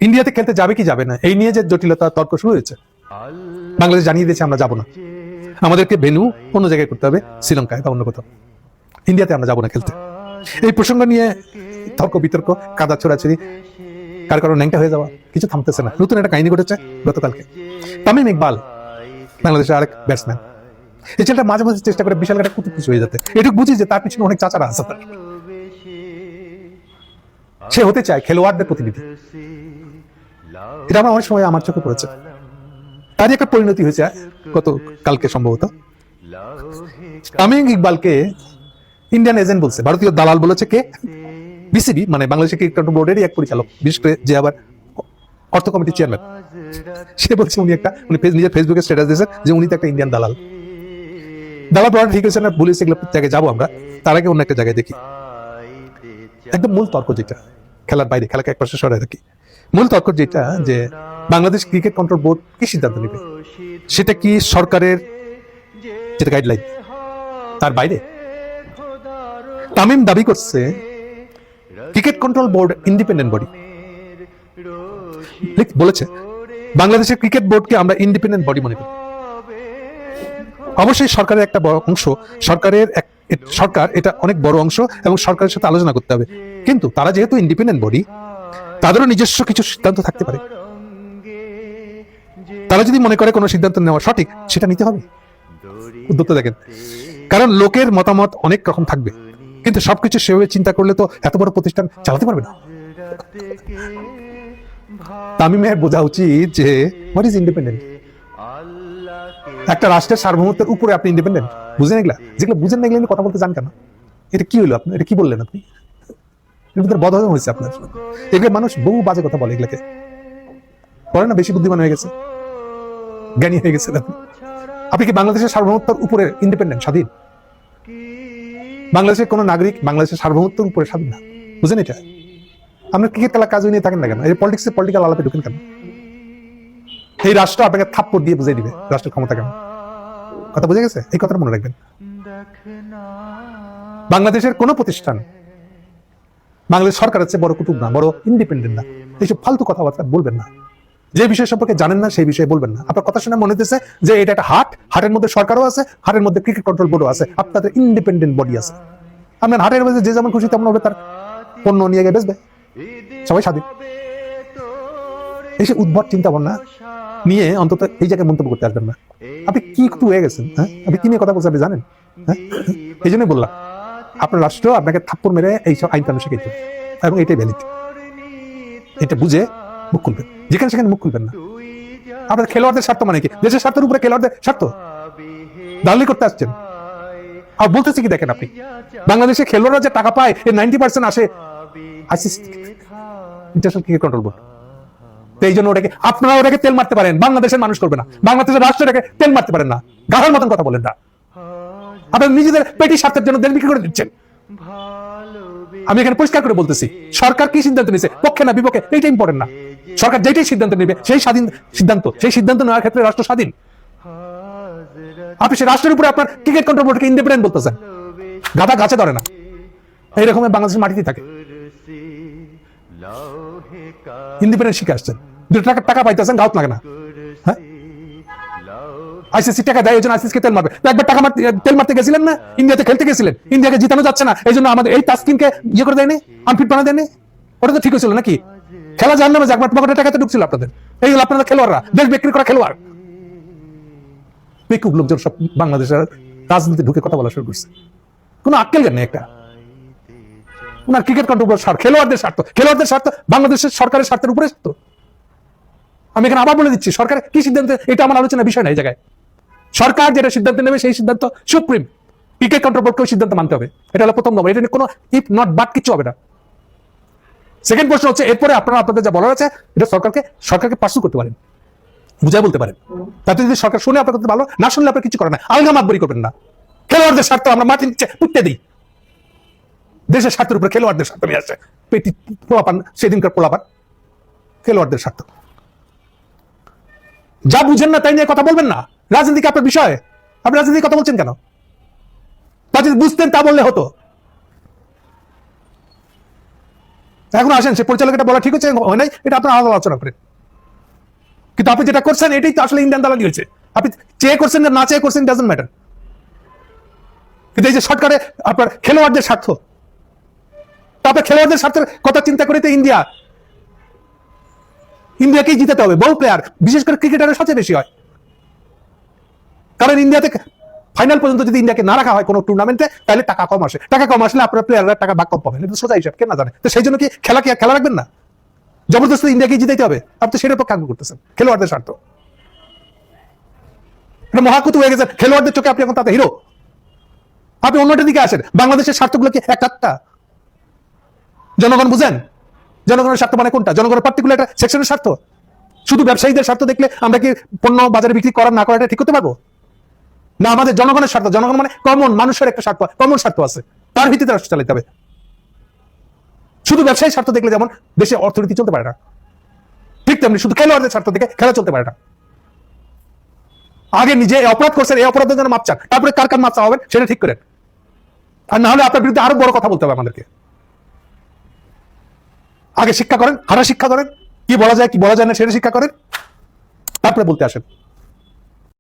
ইন্ডিয়াতে খেলতে যাবে কি যাবে না এই নিয়ে যে জটিলতা তর্ক শুরু হয়েছে, বাংলাদেশ জানিয়ে দিয়েছে আমরা যাবো না, আমাদেরকে ভেন্যু অন্য জায়গায় করতে হবে, শ্রীলঙ্কায় বা অন্য কোথাও, ইন্ডিয়াতে আমরা যাবো না খেলতে। এই প্রসঙ্গ নিয়ে তর্ক বিতর্ক, কাদা ছোড়াছুড়ি, কার কারণ ন্যাংটা হয়ে যাওয়া, কিছু থামতেছে না। নতুন একটা কাহিনী ঘটেছে গতকালকে। তামিম ইকবাল বাংলাদেশের আরেক ব্যাটসম্যান, এই ছেলেটা মাঝে মাঝে চেষ্টা করে বিশাল একটা কুতুব খুশি হয়ে যেতে, এটুকু বুঝি যে তার পিছনে অনেক চাচারা আছে। সে হতে চায় খেলোয়াড়দের প্রতিনিধি। এটা আমার অনেক সময় আমার চোখে পড়েছে। তারই একটা পরিণতি হয়েছে গত কালকে সম্ভবত। তামিম ইকবালকে ইন্ডিয়ান এজেন্ট বলছে, ভারতীয় দালাল বলেছে কে? বিসিবি, মানে বাংলাদেশ ক্রিকেট কন্ট্রোল বোর্ডেরই এক পরিচালক, বিশেষ করে যে আবার অর্থ কমিটির চেয়ারম্যান। সে বলছে উনি নিজের ফেসবুকে স্ট্যাটাস দিয়েছে যে উনি তো একটা ইন্ডিয়ান দালাল। দালাল পড়া ঠিক হয়েছে না, বলেছে এগুলো জায়গায় যাবো আমরা, তার আগে অন্য একটা জায়গায় দেখি। একদম মূল তর্ক যেটা, খেলার বাইরে, খেলাকে এক পাশে সরাই রাখি, মূল তর্ক যেটা যে বাংলাদেশ ক্রিকেট কন্ট্রোল বোর্ড কি সিদ্ধান্ত নেবে, সেটা কি সরকারের যেটা গাইডলাইন তার বাইরে? তামিম দাবি করছে cricket control board independent body, বলেছে বাংলাদেশের ক্রিকেট বোর্ডকে আমরা ইন্ডিপেন্ডেন্ট বডি মনে করি। অবশ্যই সরকারের একটা বড় অংশ, সরকার এটা অনেক বড় অংশ এবং সরকারের সাথে আলোচনা করতে হবে, কিন্তু তারা যেহেতু ইন্ডিপেন্ডেন্ট বডি, তাদেরও নিজস্ব কিছু সিদ্ধান্ত থাকতে পারে। তারা যদি মনে করে কোনো সিদ্ধান্ত নেওয়া সঠিক, সেটা নিতে হবে। উদ্যোক্তা দেখেন, কারণ লোকের মতামত অনেক রকম থাকবে, কিন্তু সবকিছু সেভাবে চিন্তা করলে তো এত বড় প্রতিষ্ঠান চালাতে পারবে না। তামিমের বোঝা উচিত যে হোয়াট ইজ ইন্ডিপেন্ডেন্ট। একটা রাষ্ট্রের সার্বভৌমত্বের উপরে আপনি ইন্ডিপেন্ডেন্ট বুঝেন? এগুলা যেগুলো বুঝেন না, এগুলো নিয়ে কথা বলতে জান কেন? এটা কি হলো আপনার? এটা কি বললেন আপনি? বদহজম হয়েছে আপনার। এগুলো মানুষ বহু বাজে কথা বলে, এগুলোকে পড়ে না, বেশি বুদ্ধিমান হয়ে গেছে, জ্ঞানী হয়ে গেছে। আপনি কি বাংলাদেশের সার্বভৌমত্বের উপরে ইন্ডিপেন্ডেন্ট, স্বাধীন? বাংলাদেশের কোন নাগরিক বাংলাদেশের সার্বভৌমত্বের উপরে স্বাধীন না, বুঝেন এটা? আপনার ক্রিকেট খেলা কাজ নিয়ে থাকেন না কেন? এই পলিটিক্সে পলিটিক্যাল আলাপে ঢুকেন কেন? এই রাষ্ট্র আপনাকে থাপ্পড় দিয়ে বুঝিয়ে দিবে রাষ্ট্রের ক্ষমতা কেমন। কথা বুঝে গেছে? এই কথাটা মনে রাখবেন। বাংলাদেশের কোন প্রতিষ্ঠান বাংলাদেশ সরকারের চেয়ে বড় কুতুব না, বড় ইন্ডিপেন্ডেন্ট না। এইসব ফালতু কথাবার্তা বলবেন না। যে বিষয় সম্পর্কে জানেন না সেই বিষয়ে বলবেন না। আপনার কথা শুনে মনে হতেছে যে এটা একটা হাটের মধ্যে সরকারও আছে, হাটের মধ্যে ক্রিকেট কন্ট্রোল বোর্ডও আছে, আপনাদের ইন্ডিপেন্ডেন্ট বডি আছে। আপনার হাটের মধ্যে যে যেমন খুশি তেমন হবে তার পণ্য নিয়ে গিয়ে বেচবে, সবাই স্বাধীন। এইসব উদ্ভট চিন্তা ভাবনা নিয়ে অন্তত এই জায়গায় মন্তব্য করতে আসবেন না। আপনি কি হয়ে গেছেন? হ্যাঁ, আপনি কি নিয়ে কথা বলছেন আপনি জানেন? হ্যাঁ, এই জন্যই বললাম আপনার রাষ্ট্র আপনাকে থাপ্পড় মেরে এইসব আইন কানুন শিখাইতে, এবং এটাই ভ্যালিড। এটা বুঝে মুখ খুলবেন, যেখানে সেখানে মুখ খুলবেন না। আপনার খেলোয়াড়দের স্বার্থ মানে কি? দেশের স্বার্থের উপরে খেলোয়াড়দের স্বার্থ দালালি করতে আসছেন। আর বলতেছে কি দেখেন, আপনি বাংলাদেশে খেলোয়াড়রা যে টাকা পায় এর 90% আসে ICC, international cricket control board. এই জন্য ওটাকে আপনারা ওটাকে তেল মারতে পারেন, বাংলাদেশের মানুষ করবে না। বাংলাদেশের রাষ্ট্রটাকে তেল মারতে পারেন না, গাধার মতন কথা বলেন না। আপনারা নিজেদের পেটি স্বার্থের জন্য দেশ বিক্রি করে দিচ্ছেন। আমি এখানে পরিষ্কার করে বলতেছি, সরকার কি সিদ্ধান্ত নিয়েছে, পক্ষে না বিপক্ষে, এইটা ইম্পর্টেন্ট না। সরকার যেটাই সিদ্ধান্ত নেবে সেই স্বাধীন সিদ্ধান্ত, সেই সিদ্ধান্ত নেওয়ার ক্ষেত্রে রাষ্ট্র স্বাধীন। আপনি সেই রাষ্ট্রের উপরে আপনার ক্রিকেট কন্ট্রোল বোর্ডকে ইন্ডিপেন্ডেন্ট বলতেছেন, গাধা গাছে ধরে না। এইরকম বাংলাদেশের মাটিতে থাকে ইন্ডিপেন্ডেন্ট শিখে আসছেন, 2 টাকা পাইতেছেন, গাউত লাগে না। হ্যাঁ, আইসিসি টাকা দেয়, এই জন্য আইসিসিকে তেল মারবে। একবার তেল মারতে গেছিলেন না, ইন্ডিয়াতে খেলতে গেছিলেন, ইন্ডিয়াকে জিতানো যাচ্ছে না, এই জন্য আমাদের এই তাসকিনকে ইয়ে করে দেয়নি, আনফিট বানা দেয়নি। ওটা তো ঠিক হয়েছিল নাকি? খেলা জান না, একবার পকেটে টাকাতে ঢুকছিল আপনাদের। এইগুলো আপনাদের খেলোয়াড়রা, দেশ বিক্রি করা খেলোয়াড়। বেকুব লোকজন সব বাংলাদেশের রাজনীতি ঢুকে কথা বলা শুরু করছে, কোনো আক্কেল জ্ঞান নেই একটা। ওনার ক্রিকেট কন্ট্রোল বোর্ড স্বার্থ, খেলোয়াড়দের স্বার্থ, খেলোয়াড়দের স্বার্থ বাংলাদেশের সরকারের স্বার্থের উপরে স্বার্থ। আমি এখানে আবার বলে দিচ্ছি, সরকার কি সিদ্ধান্ত, এটা আমার আলোচনার বিষয় না। এই জায়গায় সরকার যেটা সিদ্ধান্ত নেবে সেই সিদ্ধান্ত সুপ্রিম। ক্রিকেট কন্ট্রোল বোর্ডকেও সিদ্ধান্ত মানতে হবে, এটা হলো প্রথম নম্বর। এটা নিয়ে কোনো ইফ নট বাট কিছু হবে না। সেকেন্ড প্রশ্ন হচ্ছে, এরপরে আপনারা আপনাদের যা বলার আছে এটা সরকারকে পার্সু করতে পারেন, বুঝাই বলতে পারেন। তাতে যদি সরকার শুনে আপনার ভালো, না শুনলে আপনার কিছু করে না, আলগা মাতবরি করবেন না। খেলোয়াড়দের স্বার্থ আমরা মাটির নিচে পুঁততে দিই, দেশের স্বার্থের উপরে খেলোয়াড়দের স্বার্থ নিয়ে আসে। পেটি পোলাপান, সেদিনকার পোলাপান, খেলোয়াড়দের স্বার্থ। যা বুঝেন না তাই নিয়ে কথা বলবেন না। রাজনীতি আপনার বিষয়, আপনি রাজনীতি কথা বলছেন কেন? তা যদি বুঝতেন তা বললে হতো। এখন আসেন সে পরিচালক এটা বলা ঠিক হচ্ছে হয় নাই, এটা আপনার আলাদা আলোচনা করেন। কিন্তু আপনি যেটা করছেন এটাই তো আসলে ইন্ডিয়ান দালালি হয়েছে। আপনি চেয়ে করছেন না চেয়ে করছেন ডাজন্ট ম্যাটার, কিন্তু এই যে সরকারে আপনার খেলোয়াড়দের স্বার্থ, আপনার খেলোয়াড়দের স্বার্থের কথা চিন্তা করে তো ইন্ডিয়াকেই জিতাতে হবে। বহু প্লেয়ার, বিশেষ করে ক্রিকেটারের সবচেয়ে বেশি হয়, কারণ ইন্ডিয়াতে ফাইনাল পর্যন্ত যদি ইন্ডিয়াকে না রাখা হয় কোনো টুর্নামেন্টে, তাহলে টাকা কম আসে, টাকা কম আসলে আপনার প্লেয়াররা টাকা ভাগ কম পাবেন, এটা সোজা হিসাব, কেন না জানে। তো সেই জন্য কি খেলা রাখবেন না, জবরদস্তি ইন্ডিয়াকে জিতাইতে হবে? আপনি সেটার পক্ষে আগ্রহ করতেছেন, খেলোয়াড়দের স্বার্থ। এটা মহাকুতু হয়ে গেছে খেলোয়াড়দের চোখে, আপনি এখন তাতে হিরো। আপনি অন্যটার দিকে আসেন, বাংলাদেশের স্বার্থগুলো কি একটা? জনগণ বুঝেন, জনগণের স্বার্থ মানে কোনটা? জনগণের পার্টিকুলার একটা সেকশনের স্বার্থ? শুধু ব্যবসায়ীদের স্বার্থ দেখলে আমরা কি পণ্য বাজারে বিক্রি করার না করাটা ঠিক করতে পারবো? না, আমাদের জনগণের স্বার্থ, জনগণ মানে কমন মানুষের একটা স্বার্থ, কমন স্বার্থ আছে, তার ভিত্তিতে রাষ্ট্র চালাতে হবে। শুধু ব্যবসায়ী স্বার্থ দেখলে যেমন দেশে অর্থনীতি চলতে পারে না, ঠিক তেমনি শুধু খেলোয়াড়দের স্বার্থ দেখে খেলা চলতে পারে না। আগে নিজে অপরাধ করছেন, এই অপরাধের জন্য মাপ চান, তারপরে কার মাপ চাওয়া হবেন সেটা ঠিক করেন। আর না হলে আপনার বিরুদ্ধে আরো বড় কথা বলতে হবে আমাদেরকে। আগে শিক্ষা করেন, হারা শিক্ষা করেন, কি বলা যায় কি বলা যায় না সেটা শিক্ষা করেন, তারপরে বলতে আসেন।